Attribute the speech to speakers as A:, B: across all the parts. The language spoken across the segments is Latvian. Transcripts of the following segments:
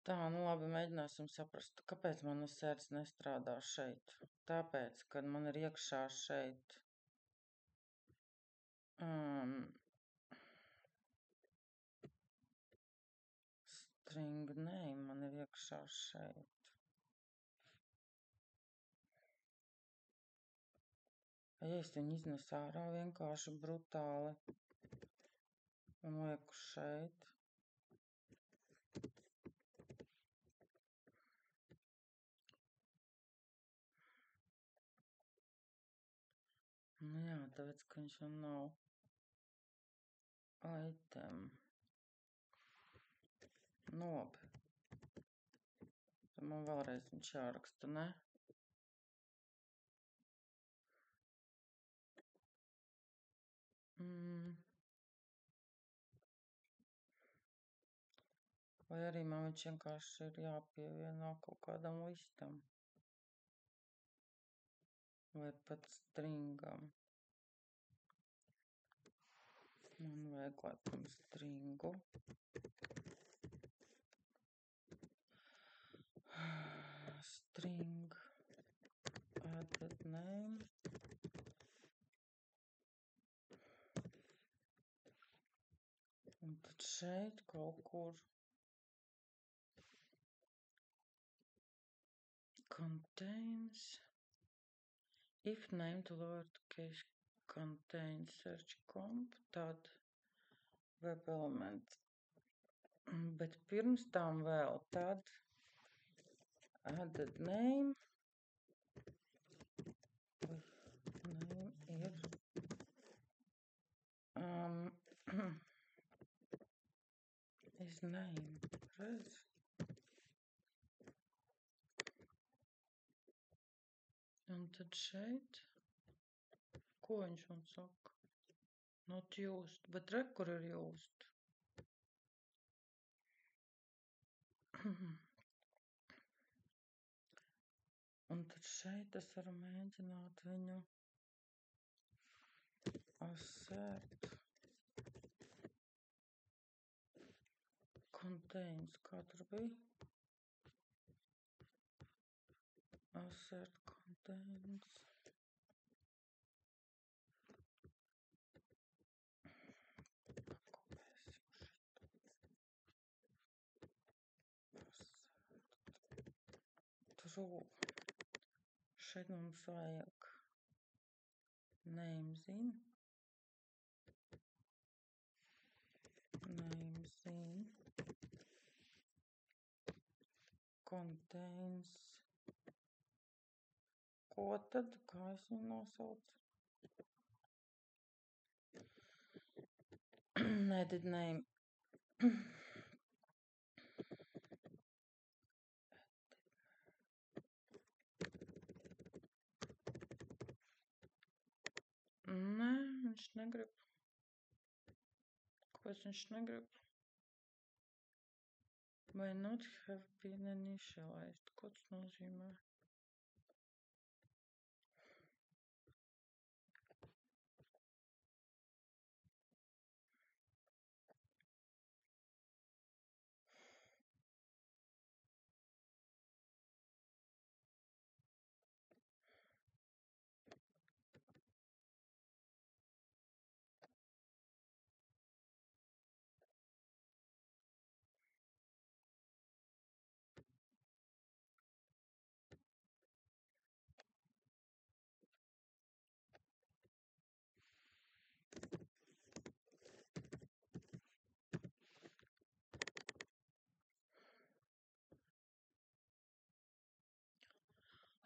A: Tā, nu labi, mēģināsim saprast, kāpēc mana sirds nestrādā šeit. Tāpēc, kad man ir iekšā šeit string name, man ir iekšā šeit. Ja es viņu iznesu ārā vienkārši brutāli un lieku šeit. Nu jā, tāpēc, ka viņš jau nav item. Nu labi. Tad man vēlreiz viņš jāraksta, ne? Vai arī man viņš vienkārši ir jāpievieno kaut kādam listam. Vai pat stringam. Man vajag laikam stringu. String added name. Un tad šeit kaut kur contains. If name to lowercase contains search comp, tad web element. Bet pirms tam vēl tad added name. Name ir is name. Redz? Un tad šeit, ko viņš man saka? Not used, bet re, kur ir used? Un tad šeit es varu mēģināt viņu assert contains, kā tur bija? Assert contains. True. Šeit mums vajag names in. Names in. Contains. Ko tad? Kā es viņu nosaucu? Edit name. Nē, viņš negrib. Kāpēc viņš negrib? May not have been initialized. Ko tas nozīmē?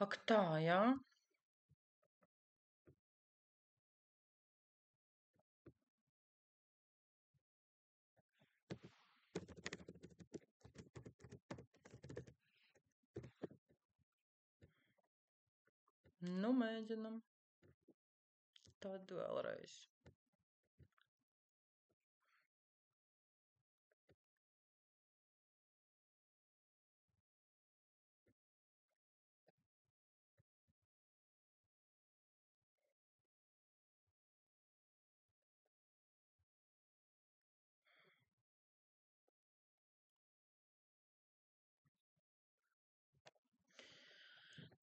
A: Ak tā, jā? Nu, mēģinam. Tad vēlreiz.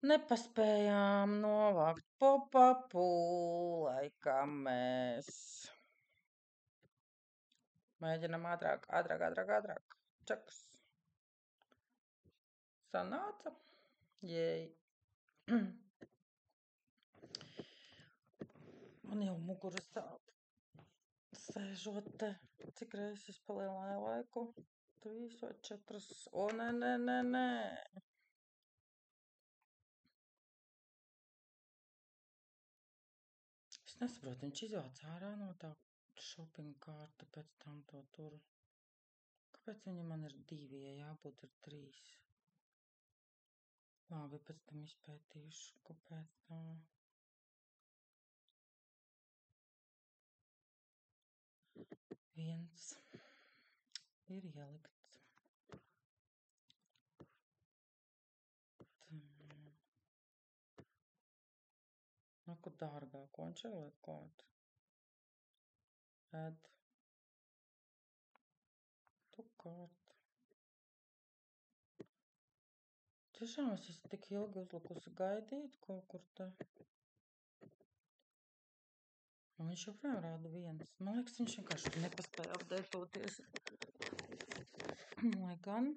A: Nepaspējām novākt pop-upū, laikam mēs. Mēģinam ātrāk. Čaks. Sanāca. Jej. Man jau mugura sāp. Sēžot te. Cik reizes palielināju laiku? 3 vai 4. O, nē. Es nesaprotu, viņš izvāc ārā no tā shopping kārta, pēc tam to tur. Kāpēc viņa man ir 2, ja jābūt ir 3? Labi, pēc tam izpētīšu, kāpēc tā. Viens ir ielikts. Kur dārgā, ko viņš ieliek klāt? Add to cart. Tiešām es esmu tik ilgi uzlikusi gaidīt kaut kur te. Un viņš joprojām rāda 1. Man liekas, viņš vienkārši nepaspēja apdētoties. Lai gan.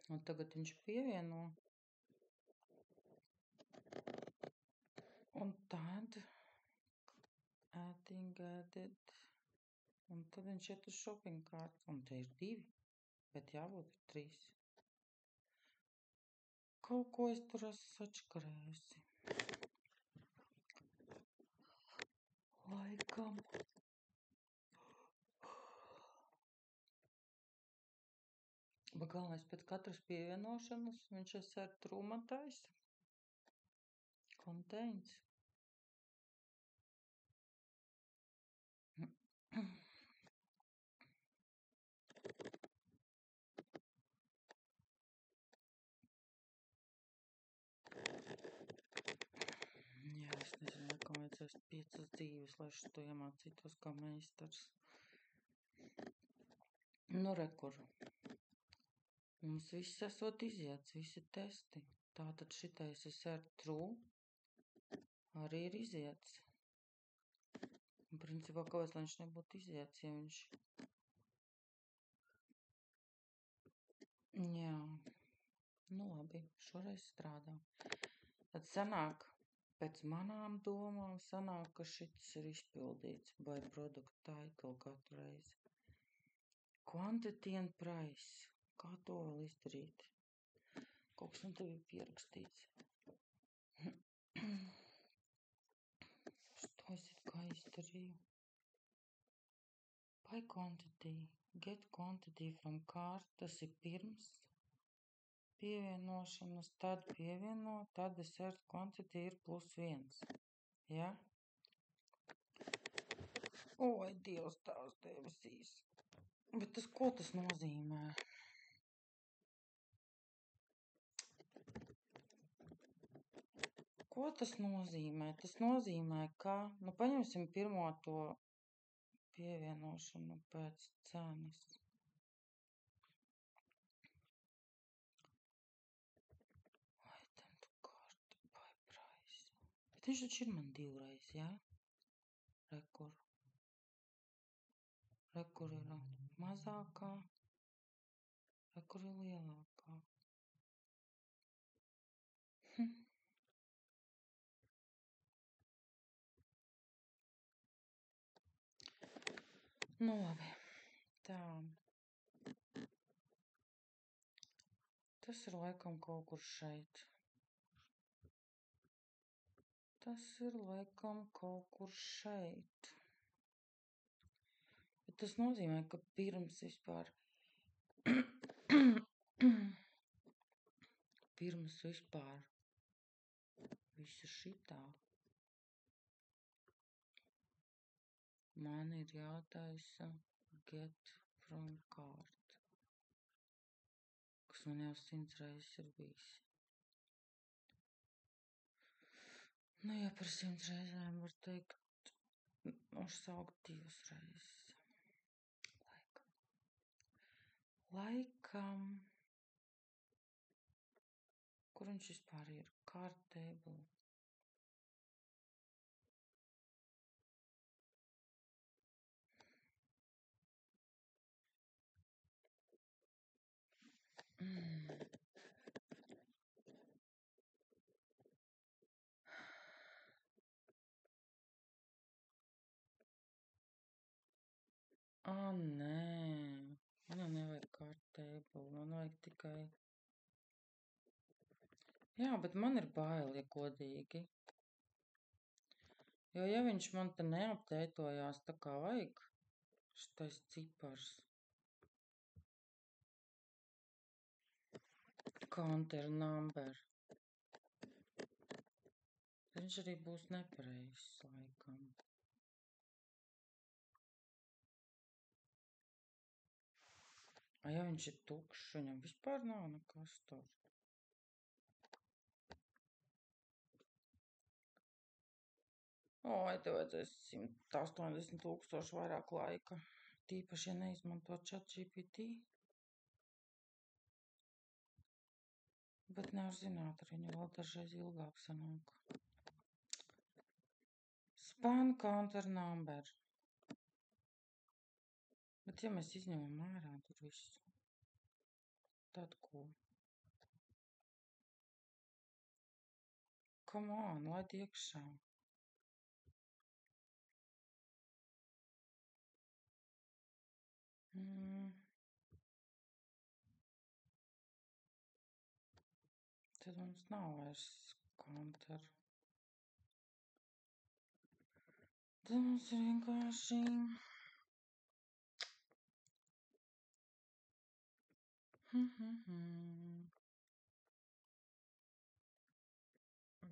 A: Un tagad viņš pievieno. Un tad added. Un tad viņš iet uz shopping kārtu. Un te ir 2, bet jābūt 3. Kaut ko es tur esmu sačkarējusi. Laikam. Bet galvenais pēc katras pievienošanas viņš ir trūmatais. Contains. Jā, es nezinu, kā vajadzēs 5 dzīves, lai šito iemācītos kā meistars. Nu, rekur. Mums viss esot iziets, visi testi. Tātad šitais ir true. Arī ir iziets. Un principā, kāpēc, lai viņš nebūtu iziets, ja viņš... Jā. Nu, labi, šoreiz strādā. Tad sanāk, pēc manām domām, sanāk, ka šits ir izpildīts. By product title katru reizi. Quantity and price. Kā to vēl izdarīt? Kaut kas man tev ir pierakstīts. Što es it kā izdarīju? By quantity. Get quantity from cart. Tas ir pirms pievienošanas. Tad pievieno. Tad dessert quantity ir +1. Ja? Oi, Dievs, tavs debesīs. Bet tas, ko tas nozīmē? Ko tas nozīmē? Tas nozīmē, ka, nu, paņemsim pirmo to pievienošanu pēc cenas. Item to cart by price. Bet viņš taču ir man 2 reiz, jā? Rekur. Rekur ir mazākā. Rekur ir lielākā. Nu, labi. Tā. Tas ir laikam kaut kur šeit. Bet tas nozīmē, ka pirms vispār visa šitā man ir jātaisa get from cart, kas man jau 100 reizes ir bijis. Nu, ja par 100 reizēm var teikt, uzsaukt 2 reizes. Laikam. Kur viņš vispār ir? Card table. Nē. Man jau nevajag card table. Man vajag tikai... Jā, bet man ir bail, ja godīgi. Jo, ja viņš man te neapdeitojās tā kā vajag, šitais cipars. Counter number. Viņš arī būs nepareizs, laikam. Ja viņš ir tukšs, viņam vispār nav nekas tur. Te vajadzēs 180 000 vairāk laika. Tīpaši, ja neizmanto ChatGPT. Bet nevar zināt, ar viņu vēl dažreiz ilgāk sanāk. Span counter number. Bet ja mēs izņemam ārā tur visu, tad ko? Come on, laid iekšā. Tad mums nav vairs counter. Tad mums ir vienkārši...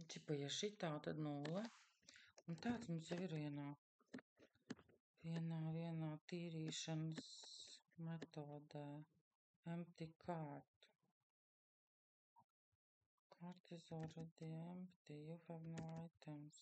A: Čipa, ja šitā, tad 0. Un tāds mums jau ir vienā tīrīšanas metodē. Empty cart. Cart is already empty. You have no items.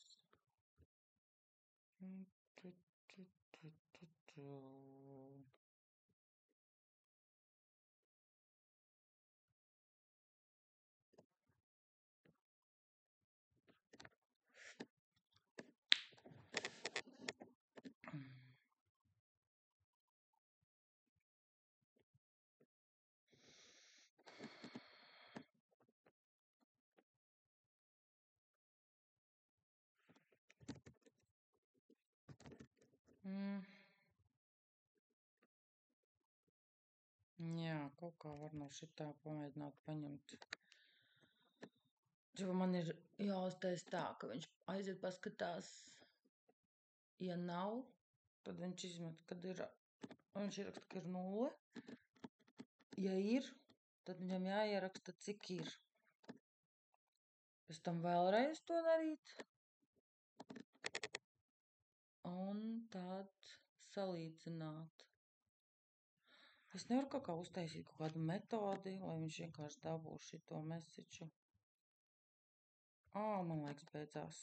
A: Jā, kaut kā var no šitā pamēģināt paņemt. Jo man ir jāuztais tā, ka viņš aiziet paskatās. Ja nav, tad viņš izmet, kad ir, viņš ieraksta, ka ir 0. Ja ir, tad viņam jāieraksta, cik ir. Pēc tam vēlreiz to darīt. Un tad salīdzināt. Es nevaru kaut kā uztaisīt kaut kādu metodi, lai viņš vienkārši dabū šito mesiču. Man laiks beidzās.